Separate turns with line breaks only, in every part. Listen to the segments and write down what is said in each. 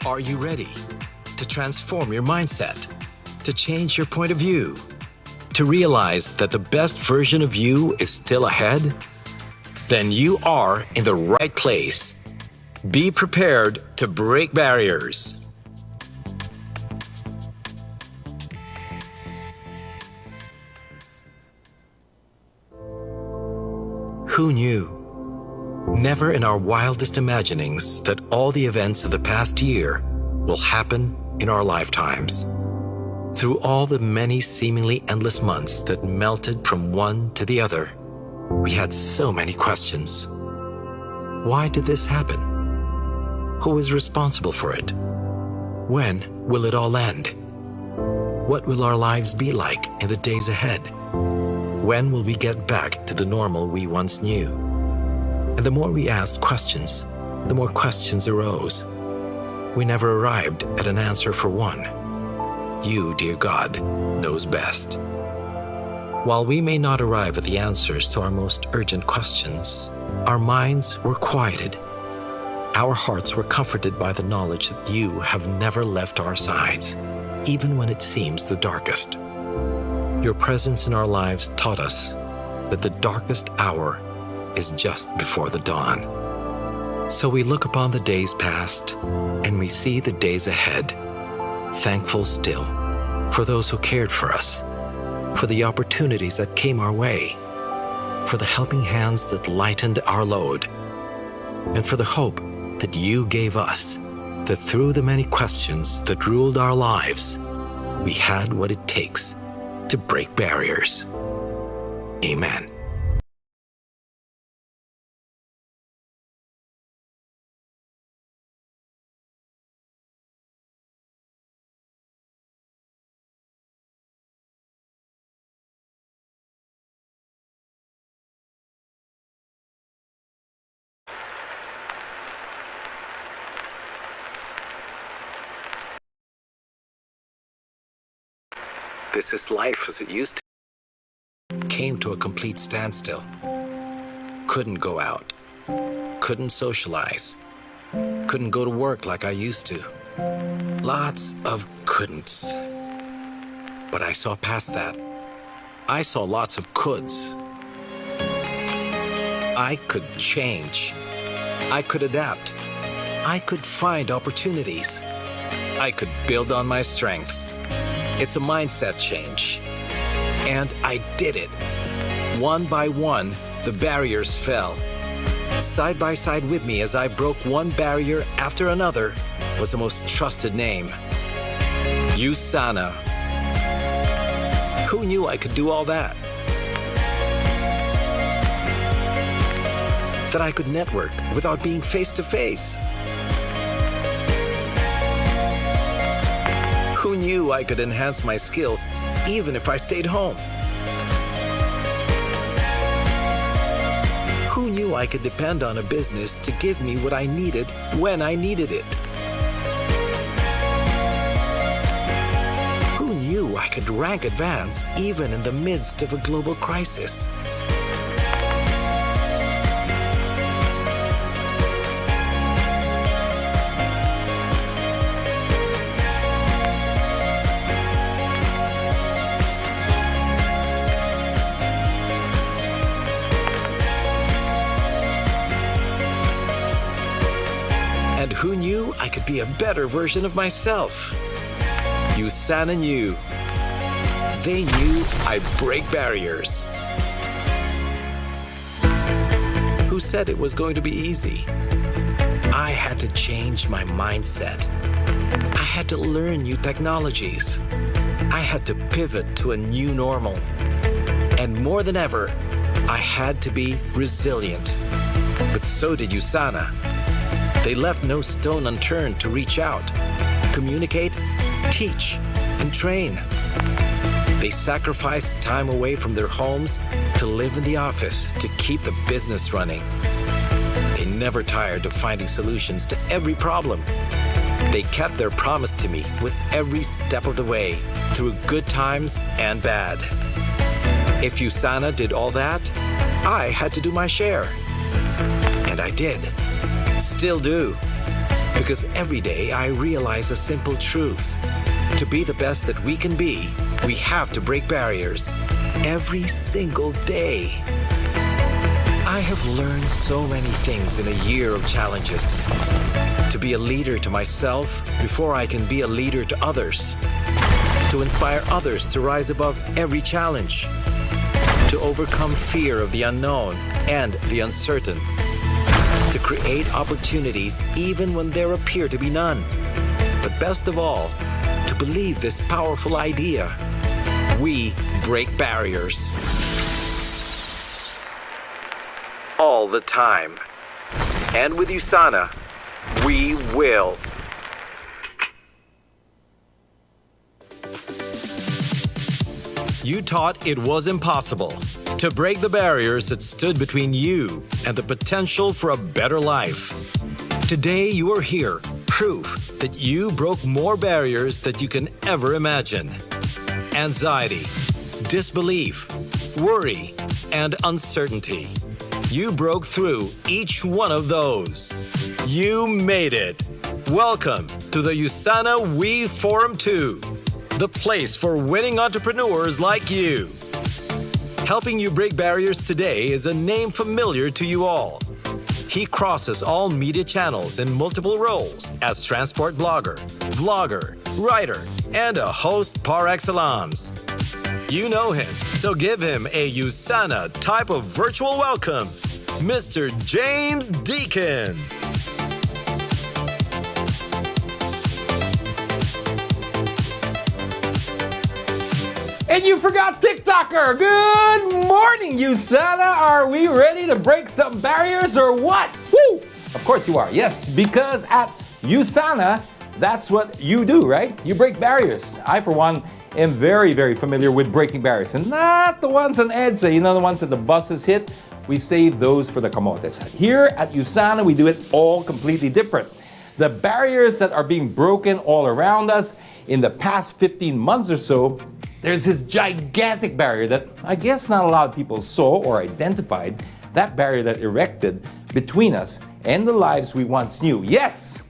Are you ready to transform your mindset, to change your point of view, to realize that the best version of you is still ahead? Then you are in the right place. Be prepared to break barriers. Who knew? Never in our wildest imaginings that all the events of the past year will happen in our lifetimes. Through all the many seemingly endless months that melted from one to the other, we had so many questions. Why did this happen? Who is responsible for it? When will it all end? What will our lives be like in the days ahead? When will we get back to the normal we once knew? And the more we asked questions, the more questions arose. We never arrived at an answer for one. You, dear God, knows best. While we may not arrive at the answers to our most urgent questions, our minds were quieted. Our hearts were comforted by the knowledge that you have never left our sides, even when it seems the darkest. Your presence in our lives taught us that the darkest hour is just before the dawn. So we look upon the days past and we see the days ahead, thankful still for those who cared for us, for the opportunities that came our way, for the helping hands that lightened our load, and for the hope that you gave us, that through the many questions that ruled our lives, we had what it takes to break barriers. Amen. This is life as it used to. Came to a complete standstill. Couldn't go out. Couldn't socialize. Couldn't go to work like I used to. Lots of couldn'ts. But I saw past that. I saw lots of coulds. I could change. I could adapt. I could find opportunities. I could build on my strengths. It's a mindset change. And I did it. One by one, the barriers fell. Side by side with me as I broke one barrier after another was the most trusted name. Usana. Who knew I could do all that? That I could network without being face to face. Who knew I could enhance my skills even if I stayed home? Who knew I could depend on a business to give me what I needed when I needed it? Who knew I could rank advance even in the midst of a global crisis? And who knew I could be a better version of myself? Linga-New. They knew I'd break barriers. Who said it was going to be easy? I had to change my mindset. I had to learn new technologies. I had to pivot to a new normal. And more than ever, I had to be resilient. But so did Usana. They left no stone unturned to reach out, communicate, teach, and train. They sacrificed time away from their homes to live in the office to keep the business running. They never tired of finding solutions to every problem. They kept their promise to me with every step of the way, through good times and bad. If Usana did all that, I had to do my share. And I did. Still do. Because every day I realize a simple truth. To be the best that we can be, we have to break barriers. Every single day. I have learned so many things in a year of challenges. To be a leader to myself before I can be a leader to others. To inspire others to rise above every challenge. To overcome fear of the unknown and the uncertain. To create opportunities even when there appear to be none. But best of all, to believe this powerful idea. We break barriers. All the time. And with USANA, we will. You taught it was impossible to break the barriers that stood between you and the potential for a better life. Today you are here, proof that you broke more barriers than you can ever imagine. Anxiety, disbelief, worry, and uncertainty. You broke through each one of those. You made it. Welcome to the USANA We Forum 2, the place for winning entrepreneurs like you. Helping you break barriers today is a name familiar to you all. He crosses all media channels in multiple roles as transport blogger, vlogger, writer, and a host par excellence. You know him, so give him a USANA type of virtual welcome, Mr. James Deacon.
And you forgot TikToker. Good morning, USANA. Are we ready to break some barriers or what? Woo! Of course you are. Yes, because at USANA, that's what you do, right? You break barriers. I, for one, am very, very familiar with breaking barriers. And not the ones on EDSA, you know, the ones that the buses hit. We save those for the camotes. Here at USANA, we do it all completely different. The barriers that are being broken all around us in the past 15 months or so, there's this gigantic barrier that I guess not a lot of people saw or identified, that barrier that erected between us and the lives we once knew. Yes,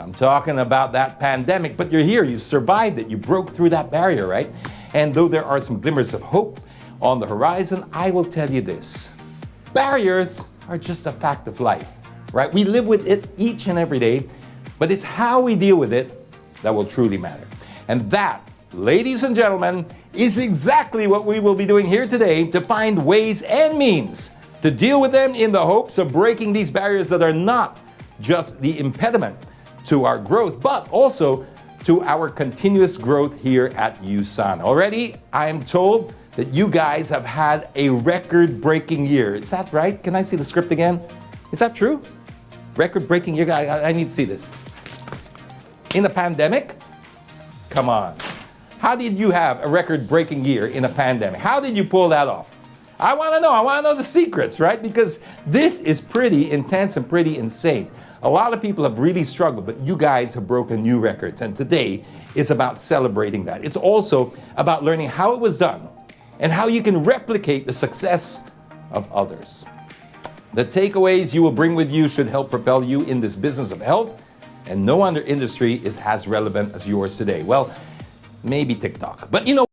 I'm talking about that pandemic, but you're here, you survived it, you broke through that barrier, right? And though there are some glimmers of hope on the horizon, I will tell you this. Barriers are just a fact of life, right? We live with it each and every day, but it's how we deal with it that will truly matter. And that, ladies and gentlemen, is exactly what we will be doing here today to find ways and means to deal with them in the hopes of breaking these barriers that are not just the impediment to our growth, but also to our continuous growth here at USANA. Already, I am told that you guys have had a record-breaking year. Is that right? Can I see the script again? Is that true? Record-breaking year? I need to see this. In the pandemic? Come on. How did you have a record-breaking year in a pandemic? How did you pull that off? I want to know the secrets, right? Because this is pretty intense and pretty insane. A lot of people have really struggled, but you guys have broken new records. And today is about celebrating that. It's also about learning how it was done and how you can replicate the success of others. The takeaways you will bring with you should help propel you in this business of health, and no other industry is as relevant as yours today. Well, maybe TikTok. But you know